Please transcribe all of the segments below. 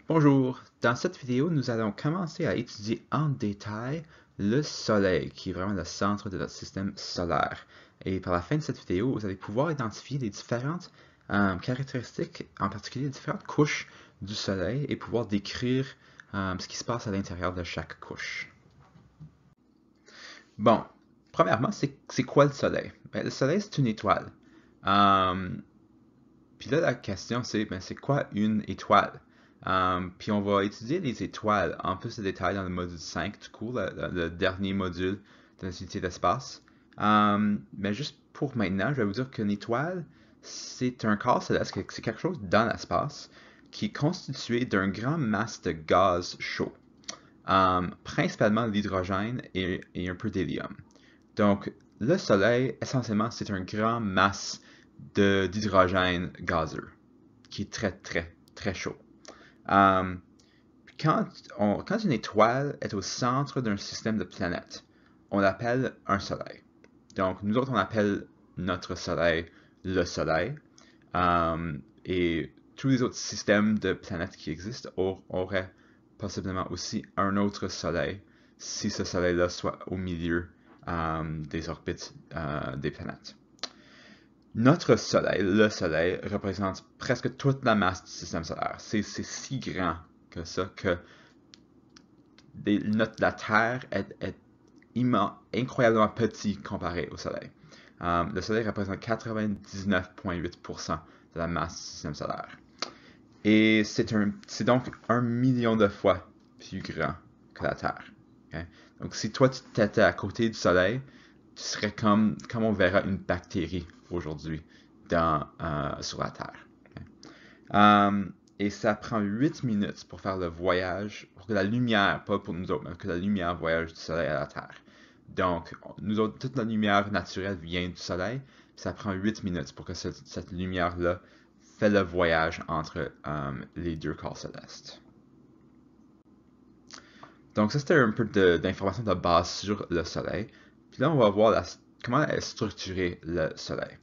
Bonjour, dans cette vidéo, nous allons commencer à étudier en détail le Soleil, qui est vraiment le centre de notre système solaire. Et par la fin de cette vidéo, vous allez pouvoir identifier les différentes caractéristiques, en particulier les différentes couches du Soleil, et pouvoir décrire ce qui se passe à l'intérieur de chaque couche. Bon, premièrement, c'est quoi le Soleil? Ben, le Soleil, c'est une étoile. Puis là, la question, c'est c'est quoi une étoile? Puis on va étudier les étoiles en plus de détails dans le module 5 du cours, le dernier module de notre unité d'espace. Mais juste pour maintenant, je vais vous dire qu'une étoile, c'est un corps céleste, c'est quelque chose dans l'espace qui est constitué d'un grand masse de gaz chaud, principalement l'hydrogène et un peu d'hélium. Donc, le Soleil, essentiellement, c'est un grand masse d'hydrogène gazeux, qui est très, très, très chaud. Um, quand une étoile est au centre d'un système de planètes, on l'appelle un Soleil. Donc, nous autres, on appelle notre Soleil le Soleil. Et tous les autres systèmes de planètes qui existent auraient possiblement aussi un autre Soleil si ce Soleil-là soit au milieu des orbites des planètes. Notre Soleil, le Soleil, représente presque toute la masse du système solaire. C'est si grand que ça que la Terre est incroyablement petit comparé au Soleil. Le Soleil représente 99,8% de la masse du système solaire. Et c'est donc 1 million de fois plus grand que la Terre. Okay? Donc si toi tu étais à côté du Soleil, tu serais comme on verra une bactérie aujourd'hui sur la Terre. Okay? Et ça prend 8 minutes pour faire le voyage, pour que la lumière, pas pour nous autres, mais que la lumière voyage du Soleil à la Terre. Donc, nous autres, toute la lumière naturelle vient du Soleil, puis ça prend 8 minutes pour que cette lumière-là fait le voyage entre les deux corps célestes. Donc ça, c'était un peu d'informations de base sur le Soleil. Puis là, on va voir comment est structuré le Soleil.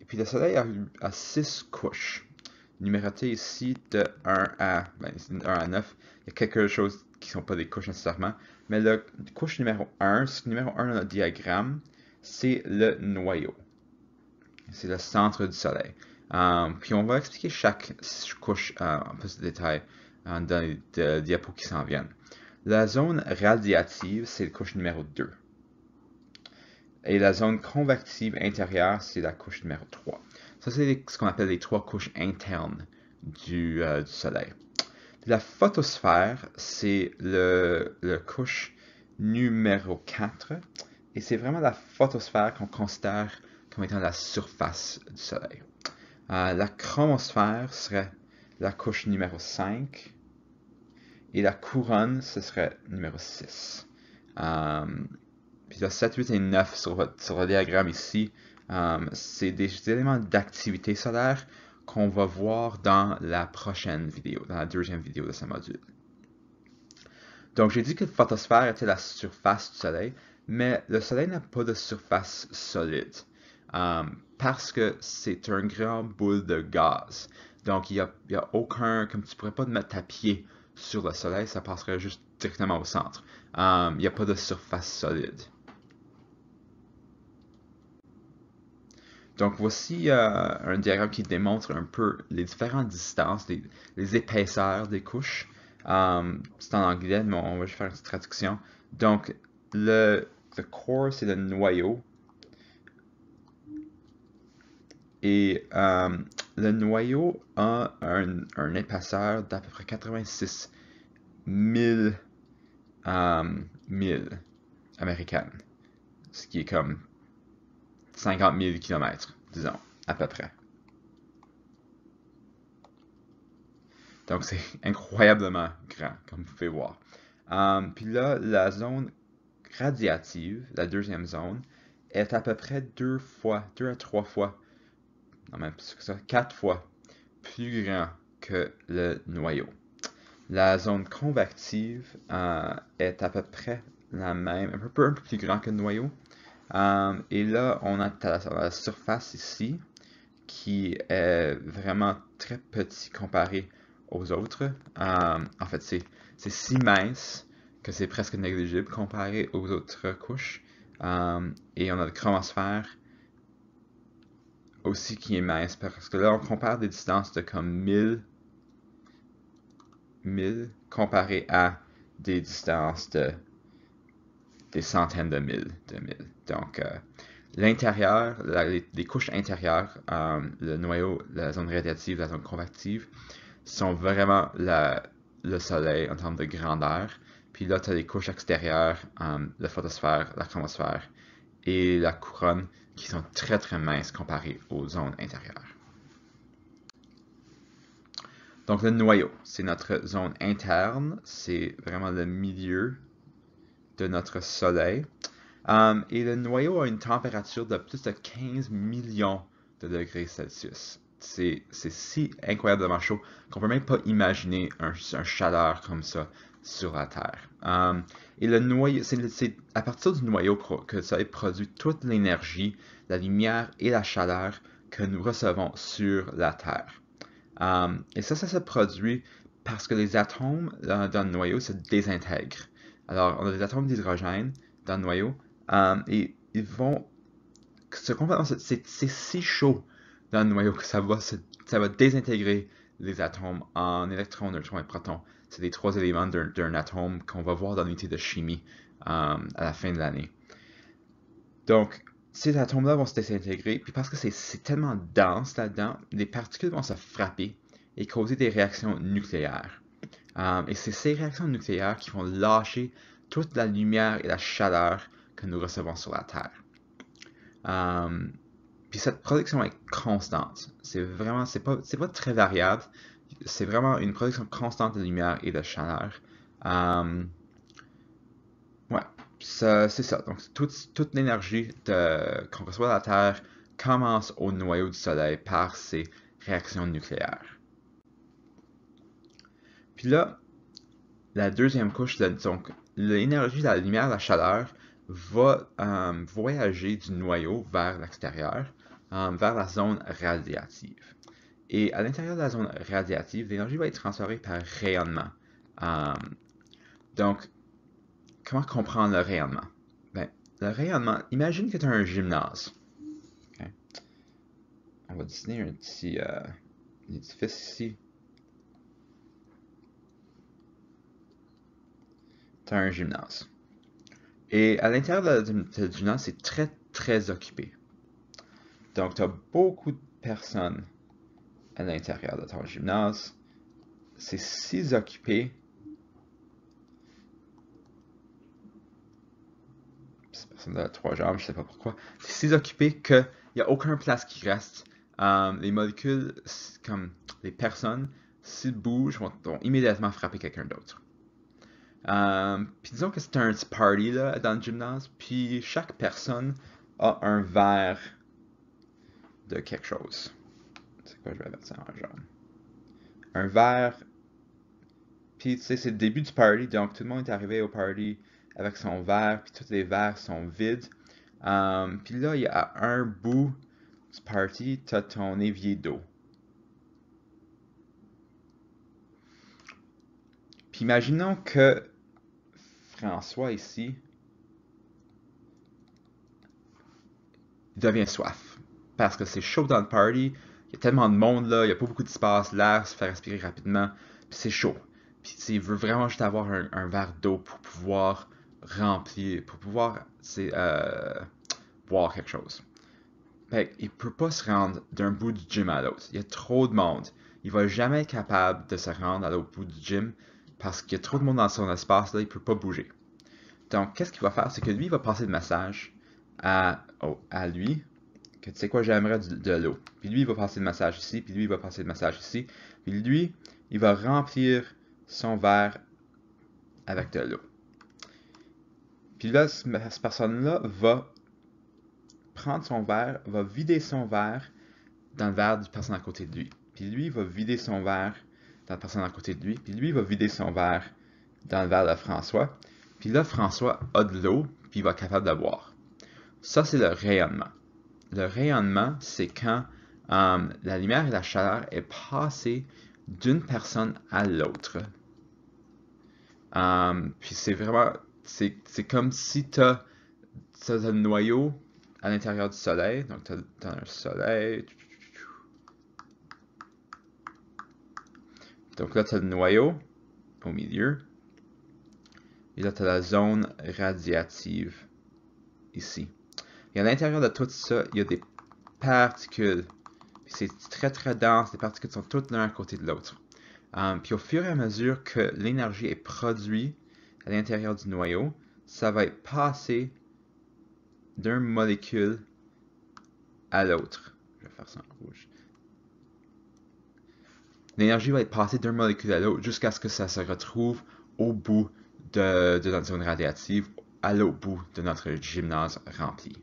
Puis le Soleil a 6 couches, numérotées ici de 1 à 9. Il y a quelque chose qui ne sont pas des couches nécessairement. Mais la couche numéro 1, numéro 1 dans notre diagramme, c'est le noyau. C'est le centre du Soleil. Puis on va expliquer chaque couche en plus de détails dans les diapos qui s'en viennent. La zone radiative, c'est la couche numéro 2. Et la zone convective intérieure, c'est la couche numéro 3. Ça, c'est ce qu'on appelle les 3 couches internes du Soleil. La photosphère, c'est le couche numéro 4. Et c'est vraiment la photosphère qu'on considère comme étant la surface du Soleil. La chromosphère serait la couche numéro 5. Et la couronne, ce serait numéro 6. Puis là, 7, 8 et 9 sur le diagramme ici, c'est des éléments d'activité solaire qu'on va voir dans la prochaine vidéo, dans la deuxième vidéo de ce module. Donc, j'ai dit que la photosphère était la surface du Soleil, mais le Soleil n'a pas de surface solide, parce que c'est un grand boule de gaz. Donc, il n'y a aucun, comme tu ne pourrais pas te mettre à pied sur le Soleil, ça passerait juste directement au centre. Il n'y a pas de surface solide. Donc voici un diagramme qui démontre un peu les différentes distances, les épaisseurs des couches. C'est en anglais, mais on va juste faire une petite traduction. Donc le core, c'est le noyau. Et le noyau a un épaisseur d'à peu près 86 000 milles américaines. Ce qui est comme 50 000 km, disons, à peu près. Donc c'est incroyablement grand, comme vous pouvez voir. Puis là, la zone radiative, la deuxième zone, est à peu près 2 à 3 fois, non même plus que ça, 4 fois plus grand que le noyau. La zone convective est à peu près la même, un peu plus grand que le noyau. Et là, on a la surface ici, qui est vraiment très petit comparé aux autres. En fait, c'est si mince que c'est presque négligible comparé aux autres couches. Et on a le chromosphère aussi qui est mince, parce que là, on compare des distances de comme 1000 comparé à des distances de des centaines de mille. Donc, l'intérieur, les couches intérieures, le noyau, la zone radiative, la zone convective, sont vraiment le Soleil en termes de grandeur. Puis là, tu as les couches extérieures, la photosphère, la chromosphère et la couronne qui sont très très minces comparées aux zones intérieures. Donc le noyau, c'est notre zone interne, c'est vraiment le milieu de notre Soleil. Et le noyau a une température de plus de 15 millions de degrés Celsius. C'est si incroyablement chaud qu'on ne peut même pas imaginer un chaleur comme ça sur la Terre. Et le noyau, c'est à partir du noyau que le Soleil produit toute l'énergie, la lumière et la chaleur que nous recevons sur la Terre. Et ça se produit parce que les atomes dans le noyau se désintègrent. Alors, on a des atomes d'hydrogène dans le noyau, et ils vont c'est si chaud dans le noyau que ça va désintégrer les atomes en électrons, neutrons et protons. C'est les trois éléments d'un atome qu'on va voir dans l'unité de chimie à la fin de l'année. Donc, ces atomes-là vont se désintégrer, puis parce que c'est tellement dense là-dedans, les particules vont se frapper et causer des réactions nucléaires. Et c'est ces réactions nucléaires qui vont lâcher toute la lumière et la chaleur que nous recevons sur la Terre. Puis cette production est constante. C'est pas très variable. C'est vraiment une production constante de lumière et de chaleur. Ouais, c'est ça. Donc toute l'énergie qu'on reçoit de la Terre commence au noyau du Soleil par ces réactions nucléaires. Puis là, la deuxième couche, donc l'énergie, la lumière, la chaleur va voyager du noyau vers l'extérieur, vers la zone radiative. Et à l'intérieur de la zone radiative, l'énergie va être transférée par rayonnement. Donc, comment comprendre le rayonnement? Ben, le rayonnement, imagine que tu as un gymnase. Okay? On va dessiner un petit édifice ici. Tu as un gymnase. Et à l'intérieur du gymnase, c'est très, très occupé. Donc, tu as beaucoup de personnes à l'intérieur de ton gymnase. C'est si occupé. Cette personne a 3 jambes, je sais pas pourquoi. C'est si occupé qu'il n'y a aucune place qui reste. Les molécules, comme les personnes, s'ils bougent, vont immédiatement frapper quelqu'un d'autre. Puis disons que c'est un party là, dans le gymnase, puis chaque personne a un verre de quelque chose. C'est quoi, je vais mettre ça en jaune. Un verre, puis tu sais, c'est le début du party, donc tout le monde est arrivé au party avec son verre, puis tous les verres sont vides. Puis là, il y a un bout du party, tu as ton évier d'eau. Puis imaginons que François ici devient soif. Parce que c'est chaud dans le party, il y a tellement de monde là, il n'y a pas beaucoup d'espace, l'air se fait respirer rapidement, puis c'est chaud. Puis il veut vraiment juste avoir un verre d'eau pour pouvoir remplir, pour pouvoir boire quelque chose. Fait il peut pas se rendre d'un bout du gym à l'autre. Il y a trop de monde. Il va jamais être capable de se rendre à l'autre bout du gym parce qu'il y a trop de monde dans son espace là, il peut pas bouger. Donc, qu'est-ce qu'il va faire? C'est que lui, il va passer le message à lui, que tu sais quoi, j'aimerais de l'eau. Puis lui, il va passer le message ici, puis lui, il va passer le message ici. Puis lui, il va remplir son verre avec de l'eau. Puis là, cette personne-là va prendre son verre, va vider son verre dans le verre du personne à côté de lui. Puis lui, il va vider son verre dans la personne à côté de lui. Puis lui, il va vider son verre dans le verre de François. Puis là, François a de l'eau, puis il va être capable de boire. Ça, c'est le rayonnement. Le rayonnement, c'est quand la lumière et la chaleur est passée d'une personne à l'autre. Puis c'est vraiment, c'est comme si tu as le noyau à l'intérieur du soleil. Donc tu as un soleil. Donc là, tu as le noyau au milieu. Et là, tu as la zone radiative ici. Et à l'intérieur de tout ça, il y a des particules. C'est très très dense, les particules sont toutes l'un à côté de l'autre. Puis au fur et à mesure que l'énergie est produite à l'intérieur du noyau, ça va être passé d'une molécule à l'autre. Je vais faire ça en rouge. L'énergie va être passée d'une molécule à l'autre jusqu'à ce que ça se retrouve au bout de notre zone radiative, à l'autre bout de notre gymnase rempli.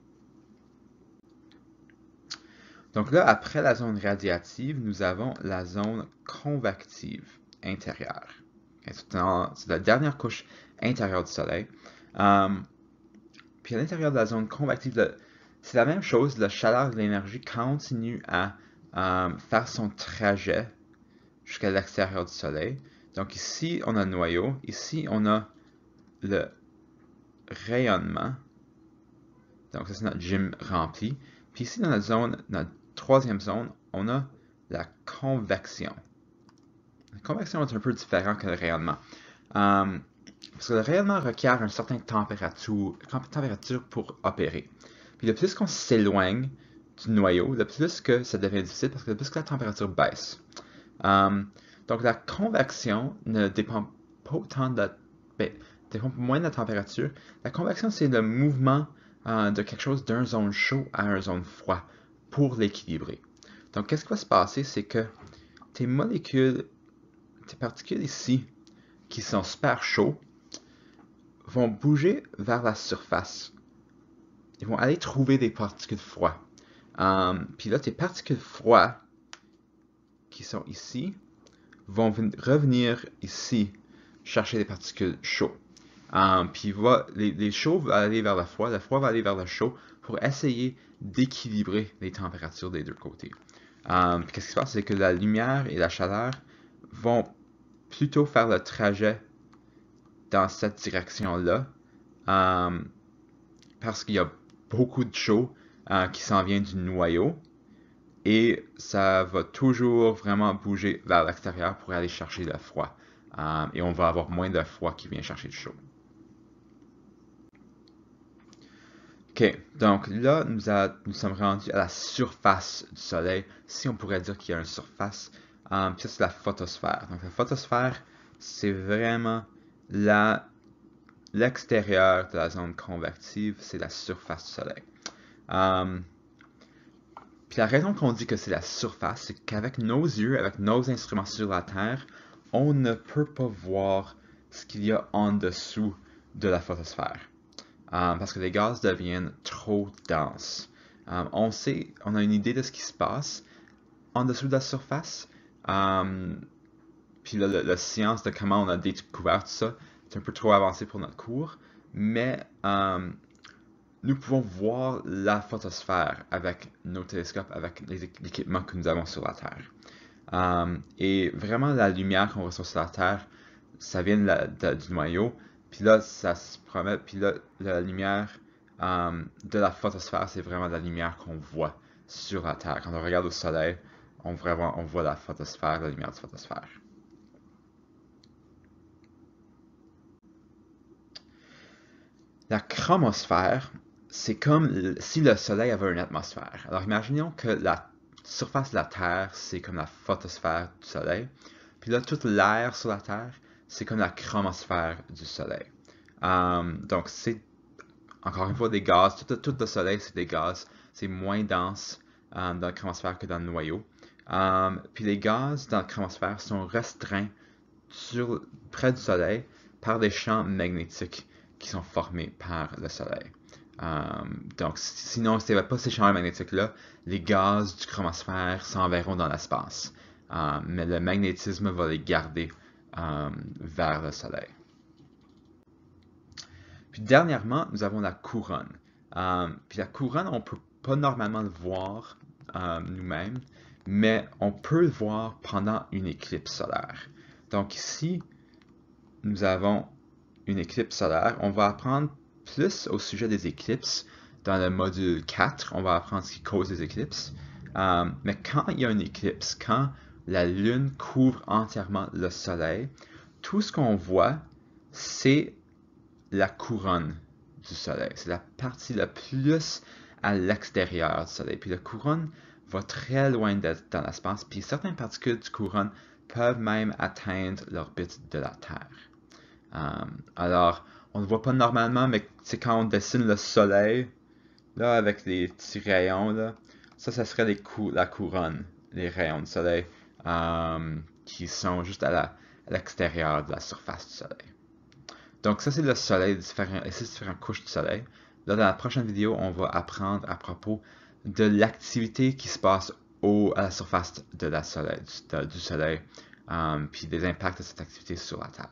Donc là, après la zone radiative, nous avons la zone convective intérieure. C'est la dernière couche intérieure du Soleil. Puis à l'intérieur de la zone convective, c'est la même chose. La chaleur de l'énergie continue à faire son trajet jusqu'à l'extérieur du Soleil. Donc ici, on a le noyau. Ici, on a le rayonnement. Donc ça, c'est notre gym rempli. Puis ici, dans notre troisième zone, on a la convection. La convection est un peu différent que le rayonnement. Parce que le rayonnement requiert une certaine température pour opérer. Puis le plus qu'on s'éloigne du noyau, le plus que ça devient difficile parce que le plus que la température baisse. Donc la convection ne dépend pas autant de dépend moins de la température. La convection, c'est le mouvement de quelque chose d'une zone chaude à une zone froide pour l'équilibrer. Donc qu'est-ce qui va se passer, c'est que tes molécules, tes particules ici, qui sont super chauds, vont bouger vers la surface. Ils vont aller trouver des particules froides. Puis là, tes particules froides qui sont ici vont revenir ici chercher des particules chaudes. Puis les chauds vont aller vers le froid va aller vers le chaud pour essayer d'équilibrer les températures des deux côtés. Puis qu'est-ce qui se passe, c'est que la lumière et la chaleur vont plutôt faire le trajet dans cette direction-là, parce qu'il y a beaucoup de chaud qui s'en vient du noyau, et ça va toujours vraiment bouger vers l'extérieur pour aller chercher le froid. Et on va avoir moins de froid qui vient chercher le chaud. Ok, donc là, nous sommes rendus à la surface du Soleil, si on pourrait dire qu'il y a une surface. Puis ça, c'est la photosphère. Donc la photosphère, c'est vraiment l'extérieur de la zone convective, c'est la surface du Soleil. Puis la raison qu'on dit que c'est la surface, c'est qu'avec nos yeux, avec nos instruments sur la Terre, on ne peut pas voir ce qu'il y a en dessous de la photosphère. Parce que les gaz deviennent trop denses. On a une idée de ce qui se passe en dessous de la surface. Puis la science de comment on a découvert tout ça, c'est un peu trop avancé pour notre cours. Mais nous pouvons voir la photosphère avec nos télescopes, avec l'équipement que nous avons sur la Terre. Et vraiment, la lumière qu'on reçoit sur la Terre, ça vient du noyau. Puis là, ça se promet. Puis là, la lumière de la photosphère, c'est vraiment la lumière qu'on voit sur la Terre. Quand on regarde au Soleil, on voit la photosphère, la lumière de la photosphère. La chromosphère, c'est comme si le Soleil avait une atmosphère. Alors imaginons que la surface de la Terre, c'est comme la photosphère du Soleil. Puis là, toute l'air sur la Terre, c'est comme la chromosphère du Soleil. Donc c'est, encore une fois, des gaz. Tout le Soleil, c'est des gaz. C'est moins dense dans la chromosphère que dans le noyau. Puis les gaz dans la chromosphère sont restreints près du Soleil par des champs magnétiques qui sont formés par le Soleil. Donc, sinon, s'il n'y avait pas ces champs magnétiques-là, les gaz du chromosphère s'enverront dans l'espace. Mais le magnétisme va les garder vers le Soleil. Puis dernièrement, nous avons la couronne. Puis la couronne, on ne peut pas normalement le voir nous-mêmes, mais on peut le voir pendant une éclipse solaire. Donc ici, nous avons une éclipse solaire. On va apprendre plus au sujet des éclipses dans le module 4. On va apprendre ce qui cause les éclipses. Mais quand il y a une éclipse, quand la Lune couvre entièrement le Soleil, tout ce qu'on voit, c'est la couronne du Soleil. C'est la partie la plus à l'extérieur du Soleil. Puis la couronne va très loin dans l'espace, puis certaines particules du couronne peuvent même atteindre l'orbite de la Terre. Alors, on ne le voit pas normalement, mais c'est quand on dessine le Soleil, là, avec les petits rayons, là, ça serait la couronne, les rayons du Soleil, qui sont juste à l'extérieur de la surface du Soleil. Donc ça, c'est le Soleil, les différentes couches du Soleil. Là, dans la prochaine vidéo, on va apprendre à propos de l'activité qui se passe à la surface du Soleil, puis des impacts de cette activité sur la Terre.